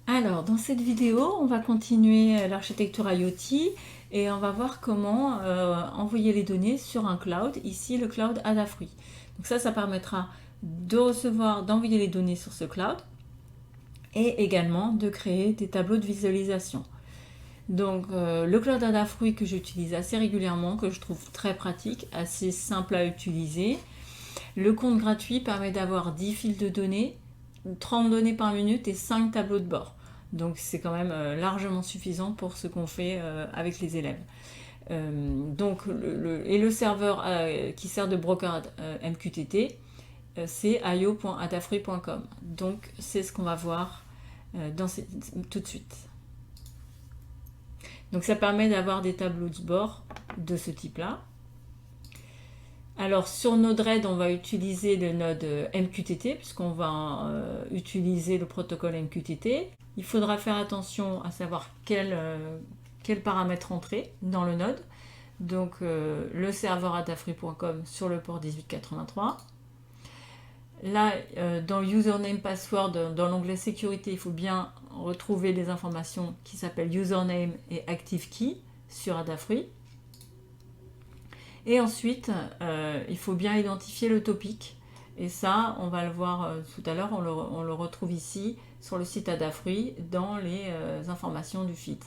Alors, dans cette vidéo, on va continuer l'architecture IoT et on va voir comment envoyer les données sur un cloud, ici le cloud Adafruit. Donc ça permettra de recevoir, d'envoyer les données sur ce cloud et également de créer des tableaux de visualisation. Donc le cloud Adafruit que j'utilise assez régulièrement, que je trouve très pratique, assez simple à utiliser. Le compte gratuit permet d'avoir 10 fils de données, 30 données par minute et 5 tableaux de bord. Donc c'est quand même largement suffisant pour ce qu'on fait avec les élèves. Et le serveur qui sert de broker MQTT, c'est io.adafruit.com. Donc c'est ce qu'on va voir tout de suite. Donc ça permet d'avoir des tableaux de bord de ce type-là. Alors sur Node-RED, on va utiliser le node MQTT puisqu'on va utiliser le protocole MQTT. Il faudra faire attention à savoir quel paramètre entrer dans le node. Donc le serveur adafruit.com sur le port 1883. Là, dans username password, dans l'onglet sécurité, il faut bien retrouver les informations qui s'appellent username et active key sur Adafruit. Et ensuite, il faut bien identifier le topic. Et ça, on va le voir tout à l'heure, on le retrouve ici sur le site Adafruit dans les informations du feed.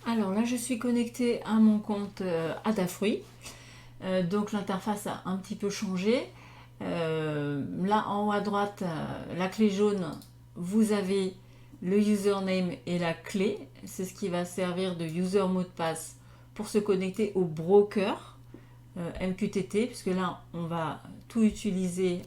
Alors là, je suis connectée à mon compte Adafruit. Donc l'interface a un petit peu changé. Là, en haut à droite, la clé jaune, vous avez le username et la clé. C'est ce qui va servir de user mot de passe pour se connecter au broker MQTT, puisque là, on va tout utiliser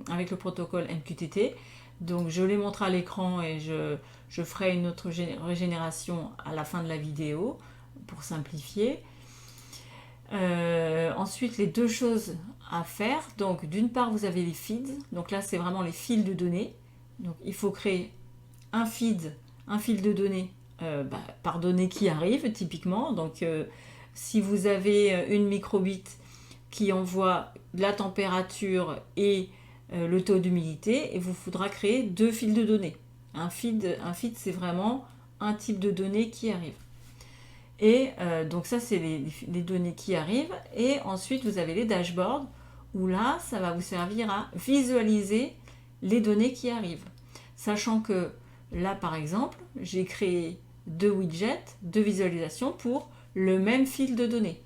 avec le protocole MQTT. Donc, je les montre à l'écran et je ferai une autre régénération à la fin de la vidéo pour simplifier. Ensuite, les deux choses à faire. Donc, d'une part, vous avez les feeds. Donc là, c'est vraiment les fils de données. Donc, il faut créer un fil de données par donnée qui arrive, typiquement. Donc, si vous avez une microbit qui envoie la température et le taux d'humidité, il vous faudra créer deux fils de données. Un feed, c'est vraiment un type de données qui arrive. Et donc ça, c'est les données qui arrivent. Et ensuite, vous avez les dashboards, où là, ça va vous servir à visualiser les données qui arrivent. Sachant que là, par exemple, j'ai créé deux widgets de visualisation pour le même fil de données.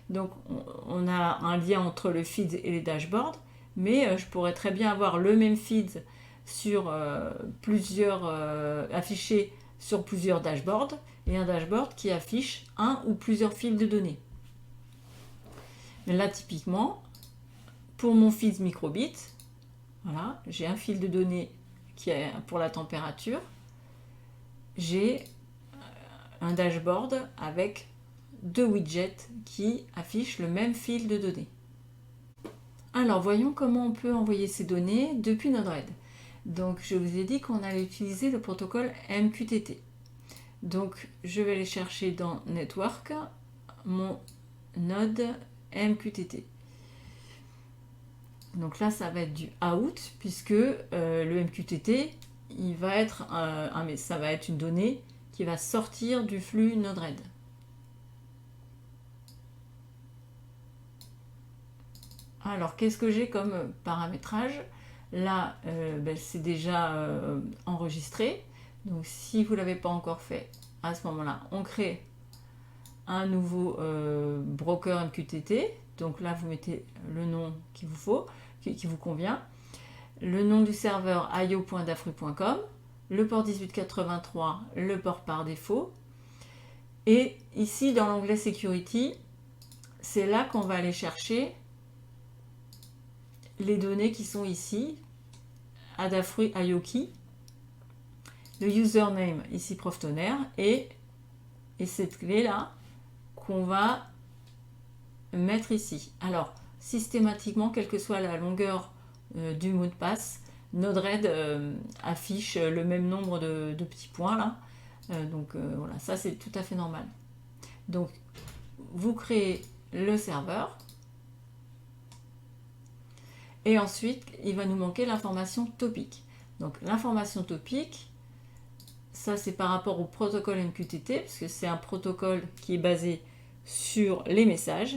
Donc, on a un lien entre le feed et les dashboards, mais je pourrais très bien avoir le même feed sur affiché sur plusieurs dashboards et un dashboard qui affiche un ou plusieurs fils de données. Mais là, typiquement, pour mon feed microbit, voilà, j'ai un fil de données qui est pour la température. J'ai un dashboard avec deux widgets qui affichent le même fil de données. Alors, voyons comment on peut envoyer ces données depuis Node-RED. Donc, je vous ai dit qu'on allait utiliser le protocole MQTT. Donc, je vais aller chercher dans Network mon node MQTT. Donc là, ça va être du out, puisque le MQTT, ça va être une donnée qui va sortir du flux Node-RED. Alors, qu'est-ce que j'ai comme paramétrage? Là, c'est déjà enregistré. Donc, si vous ne l'avez pas encore fait, à ce moment-là, on crée un nouveau broker MQTT. Donc là, vous mettez le nom qu'il vous faut, qui vous convient. Le nom du serveur io.dafruit.com, le port 1883, le port par défaut. Et ici, dans l'onglet Security, c'est là qu'on va aller chercher les données qui sont ici, Adafruit IoKey, le username, ici Proftonnerre, et cette clé-là qu'on va mettre ici. Alors, systématiquement, quelle que soit la longueur du mot de passe, Node-RED affiche le même nombre de petits points là. Voilà, ça c'est tout à fait normal. Donc, vous créez le serveur. Et ensuite, il va nous manquer l'information topic. Donc l'information topique, ça c'est par rapport au protocole MQTT, parce que c'est un protocole qui est basé sur les messages.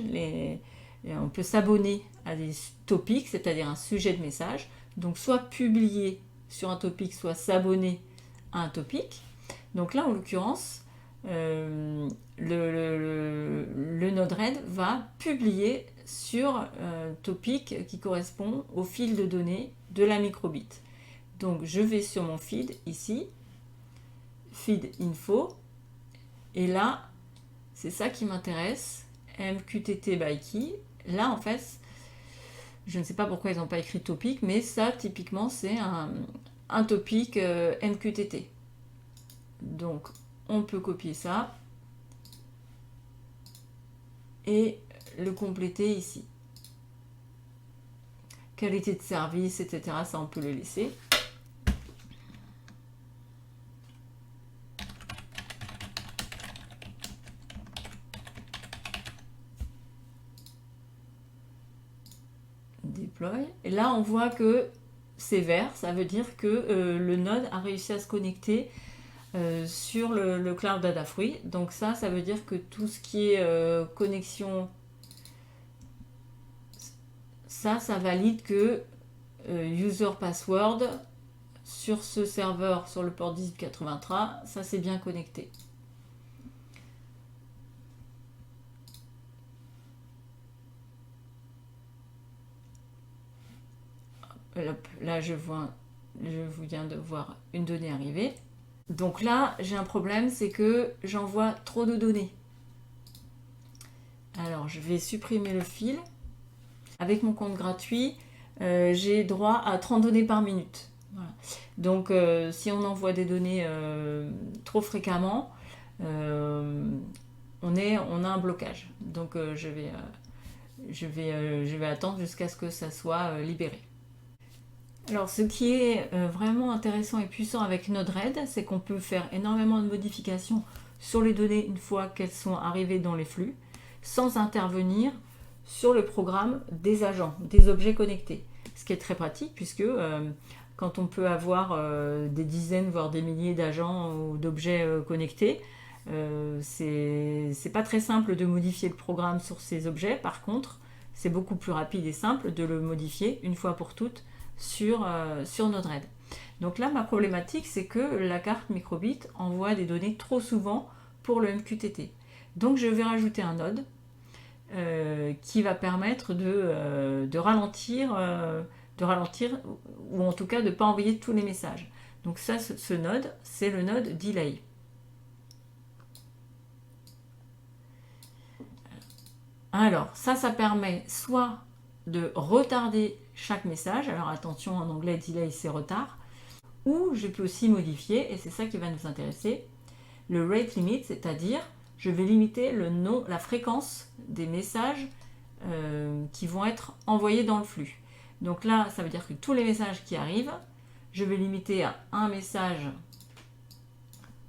On peut s'abonner à des topics, c'est-à-dire un sujet de message. Donc soit publier sur un topic, soit s'abonner à un topic. Donc là, en l'occurrence, le Node-RED va publier sur un topic qui correspond au fil de données de la microbit. Donc je vais sur mon feed ici, feed info, et là, c'est ça qui m'intéresse, MQTT by key. Là, en fait, je ne sais pas pourquoi ils n'ont pas écrit topic, mais ça, typiquement, c'est un topic MQTT. Donc, on peut copier ça et le compléter ici. Qualité de service, etc. Ça, on peut le laisser. Deploy. Et là, on voit que c'est vert. Ça veut dire que le node a réussi à se connecter sur le cloud Adafruit. Donc ça veut dire que tout ce qui est connexion, ça valide que user password sur ce serveur, sur le port 1883, ça c'est bien connecté. Là, je viens de voir une donnée arriver. Donc là, j'ai un problème, c'est que j'envoie trop de données. Alors, je vais supprimer le fil. Avec mon compte gratuit, j'ai droit à 30 données par minute. Voilà. Donc, si on envoie des données trop fréquemment, on a un blocage. Donc, je vais attendre jusqu'à ce que ça soit libéré. Alors, ce qui est vraiment intéressant et puissant avec Node-RED, c'est qu'on peut faire énormément de modifications sur les données une fois qu'elles sont arrivées dans les flux, sans intervenir sur le programme des agents, des objets connectés. Ce qui est très pratique puisque quand on peut avoir des dizaines, voire des milliers d'agents ou d'objets connectés, c'est pas très simple de modifier le programme sur ces objets. Par contre, c'est beaucoup plus rapide et simple de le modifier une fois pour toutes sur Node-RED. Donc là, ma problématique, c'est que la carte microbit envoie des données trop souvent pour le MQTT. Donc je vais rajouter un node qui va permettre de ralentir, ou en tout cas de ne pas envoyer tous les messages. Donc ça, ce node, c'est le node delay. Alors, ça permet soit de retarder chaque message, alors attention, en anglais, delay, c'est retard, ou je peux aussi modifier, et c'est ça qui va nous intéresser, le rate limit, c'est-à-dire je vais limiter la fréquence des messages qui vont être envoyés dans le flux. Donc là, ça veut dire que tous les messages qui arrivent, je vais limiter à un message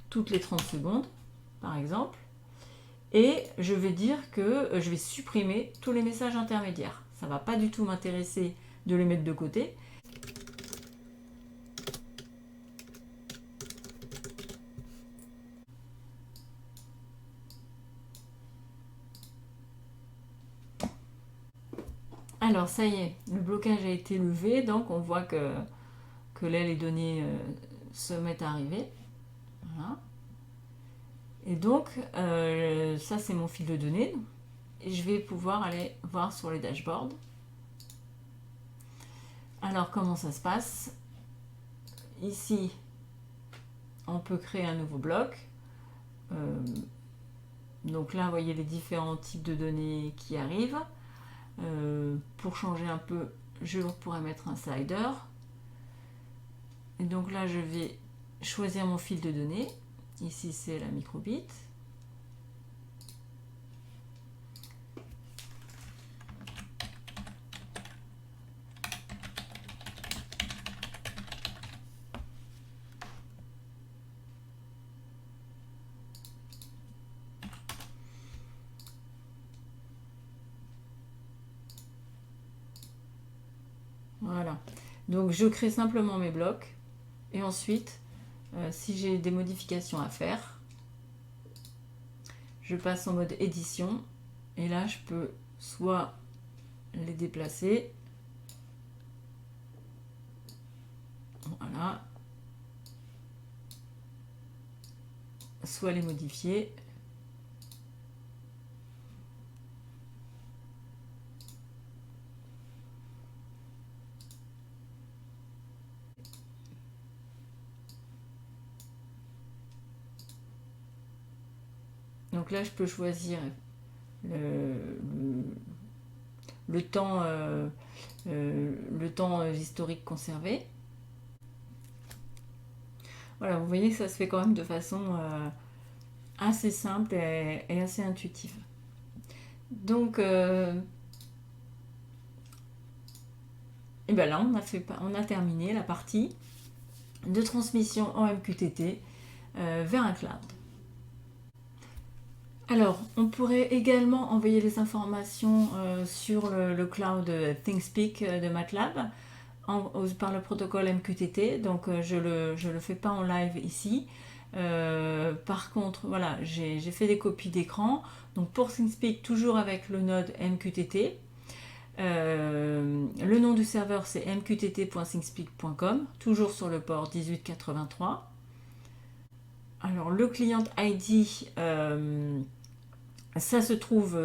toutes les 30 secondes, par exemple. Et je vais dire que je vais supprimer tous les messages intermédiaires. Ça ne va pas du tout m'intéresser de les mettre de côté. Alors ça y est, le blocage a été levé, donc on voit que là les données se mettent à arriver. Voilà. Et donc ça c'est mon fil de données. Et je vais pouvoir aller voir sur les dashboards. Alors comment ça se passe? Ici, on peut créer un nouveau bloc. Donc là, vous voyez les différents types de données qui arrivent. Pour changer un peu, je pourrais mettre un slider. Et donc là, je vais choisir mon fil de données. Ici, c'est la microbit. Voilà. Donc je crée simplement mes blocs. Et ensuite, si j'ai des modifications à faire, je passe en mode édition. Et là, je peux soit les déplacer. Voilà. Soit les modifier. Donc là, je peux choisir le temps, historique conservé. Voilà, vous voyez que ça se fait quand même de façon assez simple et assez intuitive. Donc, et ben là, on a terminé la partie de transmission en MQTT vers un cloud. Alors, on pourrait également envoyer les informations sur le cloud ThingSpeak de MATLAB par le protocole MQTT. Donc, je le fais pas en live ici. Par contre, voilà, j'ai fait des copies d'écran. Donc, pour ThingSpeak, toujours avec le node MQTT. Le nom du serveur, c'est mqtt.thingspeak.com, toujours sur le port 1883. Alors, le client ID... ça se trouve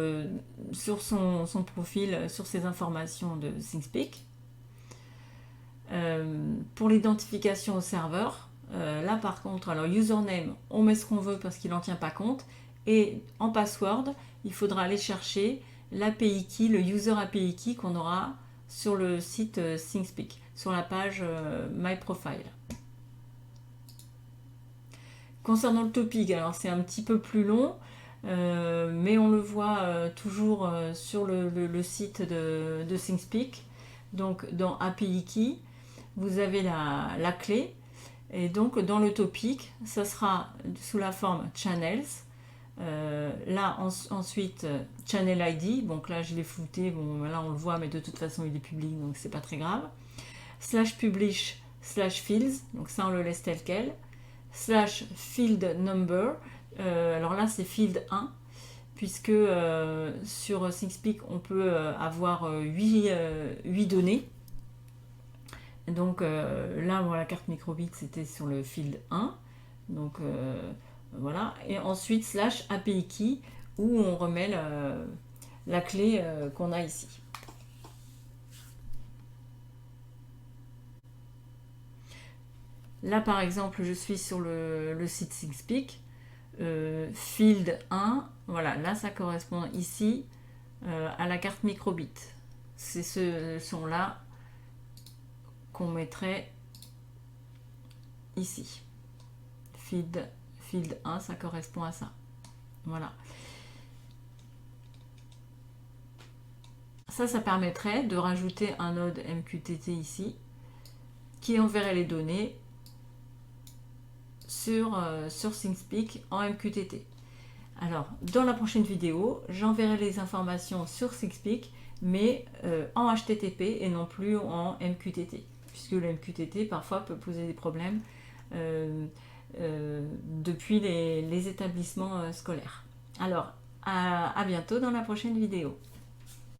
sur son profil, sur ses informations de ThingSpeak. Pour l'identification au serveur, là par contre, alors username, on met ce qu'on veut parce qu'il n'en tient pas compte. Et en password, il faudra aller chercher l'API key, le user API key qu'on aura sur le site ThingSpeak, sur la page My Profile. Concernant le topic, alors c'est un petit peu plus long. Mais on le voit toujours sur le site de ThingSpeak. Donc dans API Key, vous avez la clé. Et donc dans le topic, ça sera sous la forme channels. Là ensuite channel ID. Donc là je l'ai flouté. Bon là on le voit, mais de toute façon il est public, donc c'est pas très grave. /publish /fields. Donc ça on le laisse tel quel. /field number. Alors là c'est field 1 puisque sur ThingSpeak on peut avoir 8 données. Donc là bon, la carte microbit c'était sur le field 1. Donc voilà. Et ensuite /API key où on remet la clé qu'on a ici. Là par exemple je suis sur le site ThingSpeak. Field 1, voilà, là ça correspond ici à la carte microbit. C'est ce son-là qu'on mettrait ici. Field 1, ça correspond à ça. Voilà. Ça permettrait de rajouter un node MQTT ici qui enverrait les données sur ThingSpeak en MQTT. Alors, dans la prochaine vidéo, j'enverrai les informations sur ThingSpeak, mais en HTTP et non plus en MQTT, puisque le MQTT parfois peut poser des problèmes depuis les établissements scolaires. Alors, à bientôt dans la prochaine vidéo.